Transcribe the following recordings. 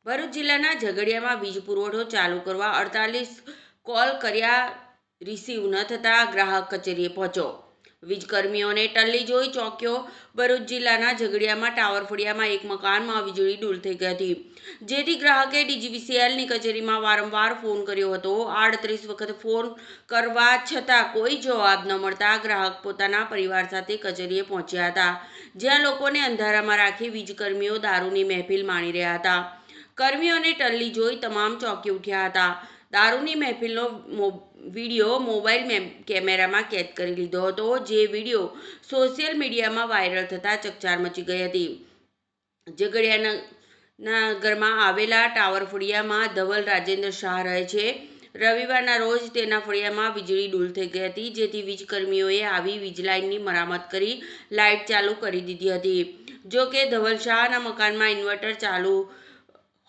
ભરૂચ જિલ્લાના ઝઘડિયામાં વીજ પુરવઠો ચાલુ કરવા 48 કોલ કર્યા, રિસીવ ન થતાં ગ્રાહક કચેરીએ પહોંચ્યો. વીજકર્મીઓને ટલ્લી જોઈ ચોંક્યો. ભરૂચ જિલ્લાના ઝઘડિયામાં ટાવર ફળિયામાં એક મકાનમાં વીજળી ડૂલ થઈ ગઈ હતી, જેથી ગ્રાહકે ડીજીવીસીએલની કચેરીમાં વારંવાર ફોન કર્યો હતો. 38 વખત ફોન કરવા છતાં કોઈ જવાબ ન મળતા ગ્રાહક પોતાના પરિવાર સાથે કચેરીએ પહોંચ્યા હતા, જ્યાં લોકોને અંધારામાં રાખી વીજકર્મીઓ દારૂની મહેફિલ માણી રહ્યા હતા. કર્મીઓને ટલ્લી જોઈ તમામ ચોંકી ઉઠ્યા હતા. દારૂની મહેફિલનો વિડીયો મોબાઈલ કેમેરામાં કેદ કરી લીધો હતો, જે વિડીયો સોશિયલ મીડિયામાં વાયરલ થતાં ચકચાર મચી ગઈ હતી. ઝઘડિયા નગરમાં આવેલા ટાવર ફળિયામાં ધવલ રાજેન્દ્ર શાહ રહે છે. રવિવારના રોજ તેના ફળિયામાં વીજળી ડૂલ થઈ ગઈ હતી, જેથી વીજકર્મીઓએ આવી વીજલાઇનની મરામત કરી લાઇટ ચાલુ કરી દીધી હતી. જો કે ધવલ શાહના મકાનમાં ઇન્વર્ટર ચાલુ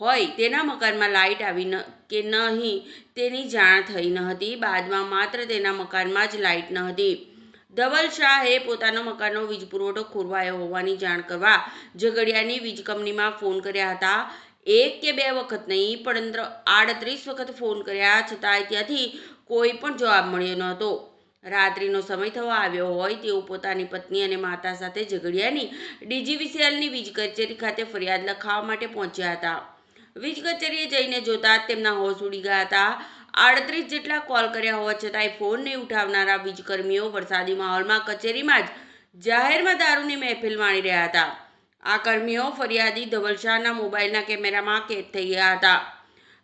હોય તેના મકાનમાં લાઇટ આવી કે નહીં તેની જાણ થઈ ન હતી. બાદમાં માત્ર તેના મકાનમાં જ લાઇટ ન હતી. ધવલ શાહે પોતાનો મકાનનો વીજ પુરવઠો ખોરવાયો હોવાની જાણ કરવા ઝઘડિયાની વીજ કંપનીમાં ફોન કર્યા હતા. 1 કે 2 વખત નહીં, પરંતુ 38 વખત ફોન કર્યા છતાં ત્યાંથી કોઈ પણ જવાબ મળ્યો ન હતો. રાત્રિનો સમય થવા આવ્યો હોય તેવું પોતાની પત્ની અને માતા સાથે ઝઘડિયાની ડીજીવીસીએલની વીજ કચેરી ખાતે ફરિયાદ લખાવવા માટે પહોંચ્યા હતા. વીજ કચેરીએ જઈને જોતા તેમના હોશ ઉડી ગયા હતા. 38 જેટલા કોલ કર્યા હોવા છતાંય ફોન નહીં ઉઠાવનારા વીજકર્મીઓ વરસાદી માહોલમાં કચેરીમાં જ જાહેરમાં દારૂની મહેફિલ માણી રહ્યા હતા. આ કર્મીઓ ફરિયાદી ધવલ શાહના મોબાઈલના કેમેરામાં કેદ થઈ ગયા હતા.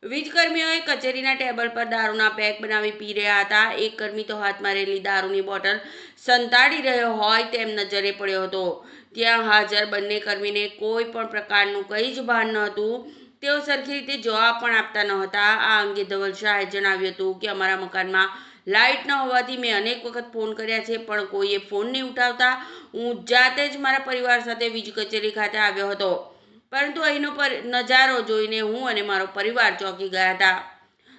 વીજકર્મીઓએ કચેરીના ટેબલ પર દારૂના પેક બનાવી પી રહ્યા હતા. એક કર્મી તો હાથમાં રહેલી દારૂની બોટલ સંતાડી રહ્યો હોય તેમ નજરે પડ્યો હતો. ત્યાં હાજર બંને કર્મીને કોઈ પણ પ્રકારનું કંઈ જ ભાન ન હતું. તેઓ સરખી રીતે જવાબ પણ આપતા ન હતા. આ અંગે ધવલ શાહે જણાવ્યું હતું કે અમારા મકાનમાં લાઇટ ન હોવાથી મેં અનેક વખત ફોન કર્યા છે, પણ કોઈએ ફોન નહીં ઉઠાવતા. હું જાતે જ મારા પરિવાર સાથે વીજ કચેરી ખાતે આવ્યો હતો, પરંતુ અહીંનો નજારો જોઈને હું અને મારો પરિવાર ચોંકી ગયા હતા.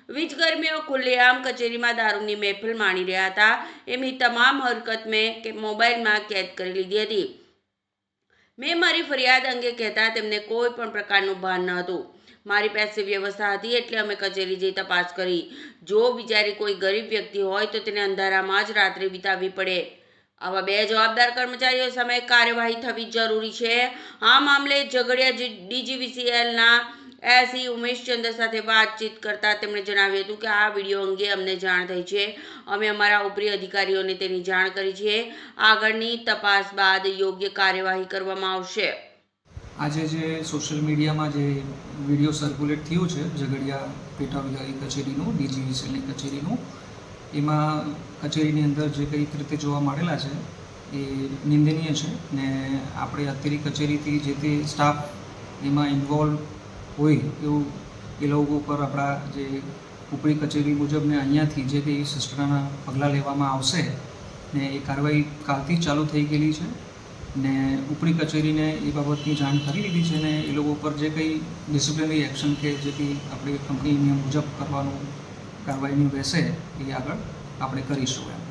વીજકર્મીઓ ખુલ્લેઆમ કચેરીમાં દારૂની મહેફિલ માણી રહ્યા હતા. એમની તમામ હરકત મેં મોબાઈલમાં કેદ કરી લીધી હતી. મેં મારી ફરિયાદ અંગે કહેતા તેમને કોઈ પણ પ્રકારનું ભાન ન હતું. મારી પાસે વ્યવસ્થા હતી એટલે અમે કચેરી જઈ તપાસ કરી. જો બિચારી કોઈ ગરીબ વ્યક્તિ હોય તો તેને અંધારામાં જ રાત્રે વિતાવવી પડે. આવા બે જવાબદાર કર્મચારીઓ સામે કાર્યવાહી થવી જરૂરી છે. આ મામલે ઝઘડિયા ડીજીવીસીએલના એસઈ ઉમેશચંદ્ર સાથે વાતચીત કરતા તેમણે જણાવ્યું હતું કે આ વિડીયો અંગે અમને જાણ થઈ છે. અમે અમારા ઉપરી અધિકારીઓને તેની જાણ કરી છે. આગળની તપાસ બાદ યોગ્ય કાર્યવાહી કરવામાં આવશે. આજે જે સોશિયલ મીડિયામાં જે વિડીયો સર્ક્યુલેટ થયું છે ઝઘડિયા પેટા વિભાગી કચેરીનું, ડીજીવીસીએલની કચેરીનું, એમાં કચેરીની અંદર જે કંઈક રીતે જોવા મળેલા છે એ નિંદનીય છે ને આપણે અત્યારે કચેરીથી જે તે સ્ટાફ એમાં ઇન્વોલ્વ હોય એવું એ લોકો ઉપર આપણા જે ઉપરી કચેરી મુજબ ને અહીંયાથી જે કંઈ શિસ્તના પગલાં લેવામાં આવશે ને એ કાર્યવાહી કાલથી જ ચાલુ થઈ ગયેલી છે ને ઉપરી કચેરીને એ બાબતની જાણ કરી લીધી છે ને એ લોકો ઉપર જે કંઈ ડિસિપ્લિનરી એક્શન કે જે કંઈ આપણી કંપની નિયમ મુજબ કરવાનું કાર્યવાહીની રહેશે એ આગળ આપણે કરીશું એમ.